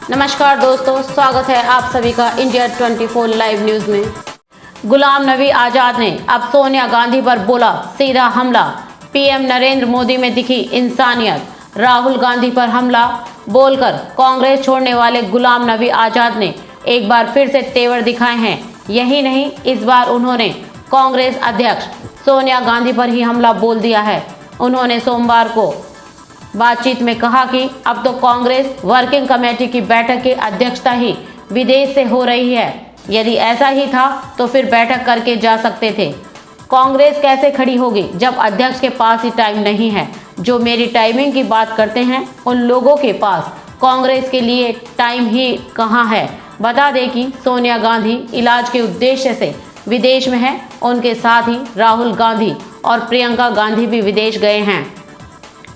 नमस्कार दोस्तों, स्वागत है आप सभी का इंडिया 24 लाइव न्यूज में। गुलाम नबी आजाद ने अब सोनिया गांधी पर बोला सीधा हमला। पीएम नरेंद्र मोदी में दिखी इंसानियत। राहुल गांधी पर हमला बोलकर कांग्रेस छोड़ने वाले गुलाम नबी आजाद ने एक बार फिर से तेवर दिखाए हैं। यही नहीं, इस बार उन्होंने कांग्रेस अध्यक्ष सोनिया गांधी पर ही हमला बोल दिया है। उन्होंने सोमवार को बातचीत में कहा कि अब तो कांग्रेस वर्किंग कमेटी की बैठक की अध्यक्षता ही विदेश से हो रही है। यदि ऐसा ही था तो फिर बैठक करके जा सकते थे। कांग्रेस कैसे खड़ी होगी जब अध्यक्ष के पास ही टाइम नहीं है। जो मेरी टाइमिंग की बात करते हैं उन लोगों के पास कांग्रेस के लिए टाइम ही कहाँ है। बता दें कि सोनिया गांधी इलाज के उद्देश्य से विदेश में है। उनके साथ ही राहुल गांधी और प्रियंका गांधी भी विदेश गए हैं।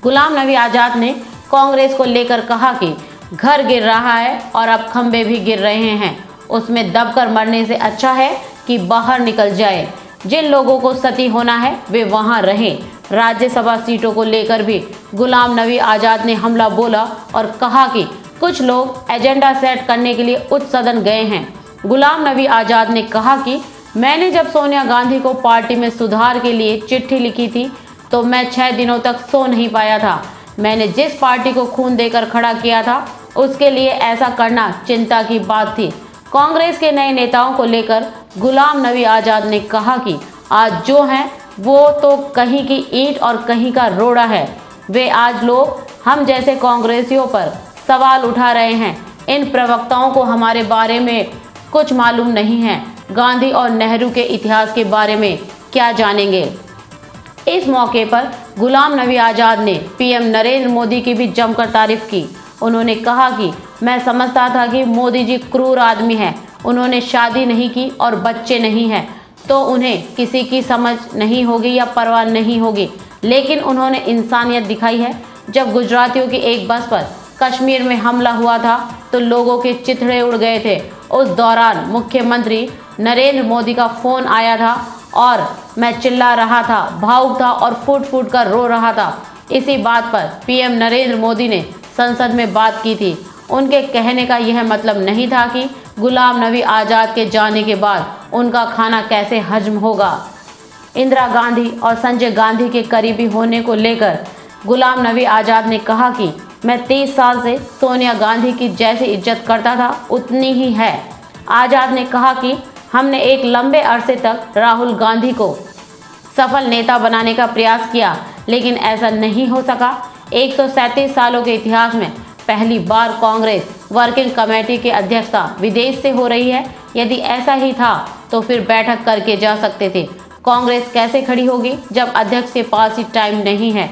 गुलाम नबी आजाद ने कांग्रेस को लेकर कहा कि घर गिर रहा है और अब खंबे भी गिर रहे हैं। उसमें दबकर मरने से अच्छा है कि बाहर निकल जाए। जिन लोगों को सती होना है वे वहां रहें। राज्यसभा सीटों को लेकर भी गुलाम नबी आजाद ने हमला बोला और कहा कि कुछ लोग एजेंडा सेट करने के लिए उच्च सदन गए हैं। गुलाम नबी आजाद ने कहा कि मैंने जब सोनिया गांधी को पार्टी में सुधार के लिए चिट्ठी लिखी थी तो मैं 6 दिनों तक सो नहीं पाया था। मैंने जिस पार्टी को खून देकर खड़ा किया था उसके लिए ऐसा करना चिंता की बात थी। कांग्रेस के नए नेताओं को लेकर गुलाम नबी आजाद ने कहा कि आज जो हैं वो तो कहीं की ईंट और कहीं का रोड़ा है। वे आज लोग हम जैसे कांग्रेसियों पर सवाल उठा रहे हैं। इन प्रवक्ताओं को हमारे बारे में कुछ मालूम नहीं है। गांधी और नेहरू के इतिहास के बारे में क्या जानेंगे। इस मौके पर गुलाम नबी आजाद ने पीएम नरेंद्र मोदी की भी जमकर तारीफ की। उन्होंने कहा कि मैं समझता था कि मोदी जी क्रूर आदमी हैं। उन्होंने शादी नहीं की और बच्चे नहीं हैं तो उन्हें किसी की समझ नहीं होगी या परवाह नहीं होगी, लेकिन उन्होंने इंसानियत दिखाई है। जब गुजरातियों की एक बस पर कश्मीर में हमला हुआ था तो लोगों के चिथड़े उड़ गए थे। उस दौरान मुख्यमंत्री नरेंद्र मोदी का फ़ोन आया था और मैं चिल्ला रहा था, भावुक था और फूट फूट कर रो रहा था। इसी बात पर पीएम नरेंद्र मोदी ने संसद में बात की थी। उनके कहने का यह मतलब नहीं था कि गुलाम नबी आजाद के जाने के बाद उनका खाना कैसे हजम होगा। इंदिरा गांधी और संजय गांधी के करीबी होने को लेकर गुलाम नबी आजाद ने कहा कि मैं 30 साल से सोनिया गांधी की जैसी इज्जत करता था उतनी ही है। आजाद ने कहा कि हमने एक लंबे अरसे तक राहुल गांधी को सफल नेता बनाने का प्रयास किया, लेकिन ऐसा नहीं हो सका। 137 सालों के इतिहास में पहली बार कांग्रेस वर्किंग कमेटी की अध्यक्षता विदेश से हो रही है। यदि ऐसा ही था तो फिर बैठक करके जा सकते थे। कांग्रेस कैसे खड़ी होगी जब अध्यक्ष के पास ही टाइम नहीं है।